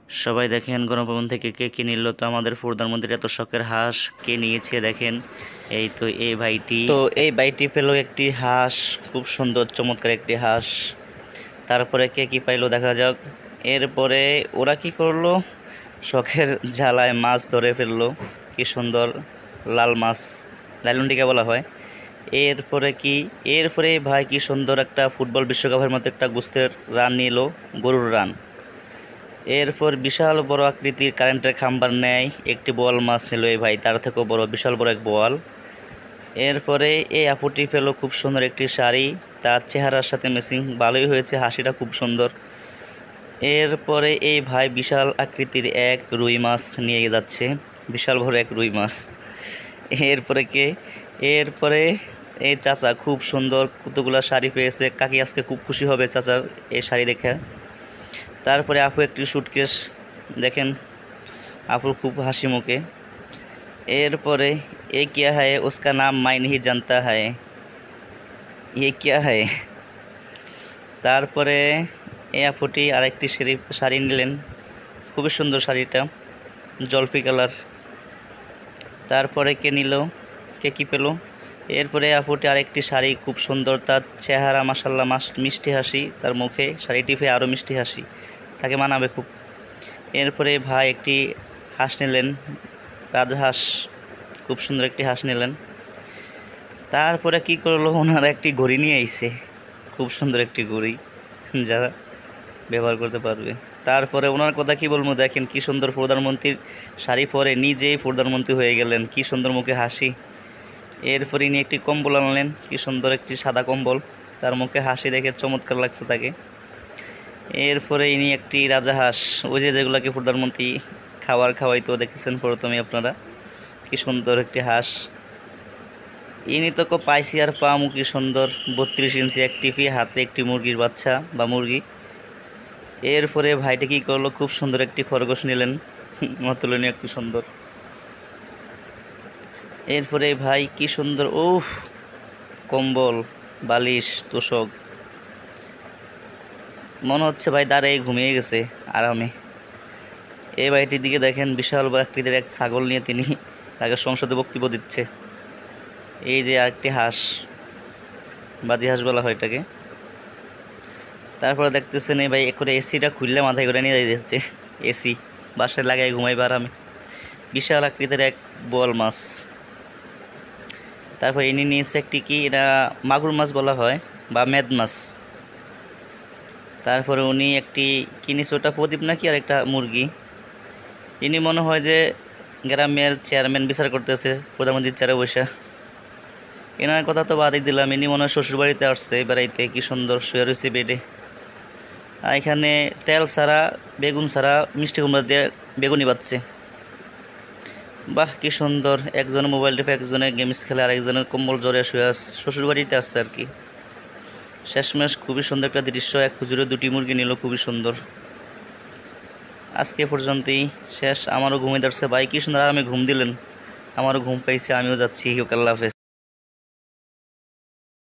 সবাই দেখেন গণভবন থেকে কে কে নিল, তো আমাদের প্রধানমন্ত্রীর এত শখের হাঁস কে নিয়েছে দেখেন। এই তো এই ভাইটি, তো এই ভাইটি পেল একটি হাঁস, খুব সুন্দর চমৎকার একটি হাঁস। তারপরে কে কি পাইলো দেখা যাক। এরপরে ওরা কি করলো, শখের ঝালায় মাছ ধরে ফেললো, কি সুন্দর লাল মাছ, লাইলনটিকা বলা হয়। এরপরে কি, এরপরে ভাই কি সুন্দর একটা ফুটবল বিশ্বকাপের মতো একটা গোস্তের রান নিল, গরুর রান। এরপর বিশাল বড় আকৃতির কারেন্টের খাম্বার নেয় একটি বোয়াল মাছ নিল এই ভাই, তার থেকেও বড় বিশাল বড় এক বোয়াল। এরপরে এই আপুটি পেল খুব সুন্দর একটি শাড়ি, তার চেহারার সাথে ম্যাচিং, ভালোই হয়েছে, হাসিটা খুব সুন্দর। এরপরে এই ভাই বিশাল আকৃতির এক রুই মাছ নিয়ে যাচ্ছে, বিশাল বড় এক রুই মাছ। এরপরে কে, এরপরে এই চাচা খুব সুন্দর কতগুলা শাড়ি পেয়েছে, কাকি আজকে খুব খুশি হবে চাচার এই শাড়ি দেখে। তারপরে আপু একটি সুটকেস, দেখেন আপুর খুব হাসি মুখে। এরপরে এ क्या है, उसका नाम मैं नहीं जानता है, ये क्या है। তারপরে এই আপুটি আরেকটি শাড়ি নিলেন, খুবই সুন্দর শাড়িটা, জলপি কালার। তারপরে কে নিল, কে কী পেল। এরপরে আপুটি আরেকটি শাড়ি, খুব সুন্দর, তার চেহারা মাশাল্লাহ, মিষ্টি হাসি, তার মুখে শাড়িটি পেয়ে আরও মিষ্টি হাসি, তাকে মানাবে খুব। এরপরে ভাই একটি হাঁস নিলেন, রাজহাঁস, খুব সুন্দর একটি হাঁস নিলেন। তারপরে কি করলো, ওনারা একটি ঘড়ি নিয়ে আইছে, খুব সুন্দর একটি ঘড়ি, যারা ব্যবহার করতে পারবে। তারপরে ওনার কথা কি বলবো, দেখেন কি সুন্দর প্রধানমন্ত্রীর শাড়ি পরে নিজেই প্রধানমন্ত্রী হয়ে গেলেন, কি সুন্দর মুখে হাসি। এরপরে ইনি একটি কম্বল আনলেন, কি সুন্দর একটি সাদা কম্বল, তার মুখে হাসি দেখে চমৎকার লাগছে তাকে। এরপরে ইনি একটি রাজাহাঁস, ওই যে যেগুলোকে প্রধানমন্ত্রী খাওয়াইতো দেখেছেন প্রথমে আপনারা, কি সুন্দর একটি হাঁস। ইনি তো পাইছি আর পামু, কি সুন্দর 32 ইঞ্চি এক টিপি, হাতে একটি মুরগির বাচ্চা বা মুরগি। এরপরে ভাইটা কি করলো, খুব সুন্দর একটি খরগোশ নিলেন, অতুলনীয় একটি সুন্দর। এরপরে ভাই কি সুন্দর, উফ, কম্বল, বালিশ, তোষক, মনে হচ্ছে ভাই দাঁড়িয়ে ঘুমিয়ে গেছে আরামে। এই ভাইটির দিকে দেখেন, বিশাল আকৃতির এক ছাগল নিয়ে তিনি তাকে সংসদে বক্তব্য দিচ্ছে। এই যে আরেকটি হাঁস, বাদি হাঁস বলা হয় এটাকে। তারপরে দেখতেছেন এই ভাই করে এসিটা খুললে মাথায় করে নিয়ে যাচ্ছে, এসি বাসায় লাগাই ঘুমাইবার আরামে, বিশাল আকৃতির এক বোয়াল মাছ। তারপর ইনি নিয়েছে একটি কি, এটা মাগুর মাছ বলা হয় বা মেদ মাছ। তারপরে উনি একটি কিনেছে, ওটা প্রদীপ নাকি আর একটা মুরগি। ইনি মনে হয় যে গ্রামের চেয়ারম্যান বিচার করতেছে প্রধানমন্ত্রীর চেয়ারে বসে। এনার কথা তো বাদই দিলাম, ইনি মনে হয় শ্বশুরবাড়িতে আসছে বেড়াইতে, কি সুন্দর শুয়ে রয়েছে বেডে। এখানে তেল ছাড়া, বেগুন ছাড়া মিষ্টি কুমড়া দিয়ে বেগুনি বাচ্ছে, বাহ কি সুন্দর। একজনে মোবাইল টিপে, একজনে গেমস খেলে, আর একজনের কম্বল জড়িয়ে শুয়ে আছে, শ্বশুরবাড়িতে আসছে আর কি। শেষমেশ খুবই সুন্দর একটা দৃশ্য, এক হুজুরে দুটি মুরগি নিল, খুবই সুন্দর। আজকে পর্যন্তই শেষ, আমারও ঘুমিয়ে ধরছে ভাই, কি সুন্দর আমি ঘুম দিলেন, আমারও ঘুম পাইছে, আমিও যাচ্ছি, আল্লাহ হাফেজ।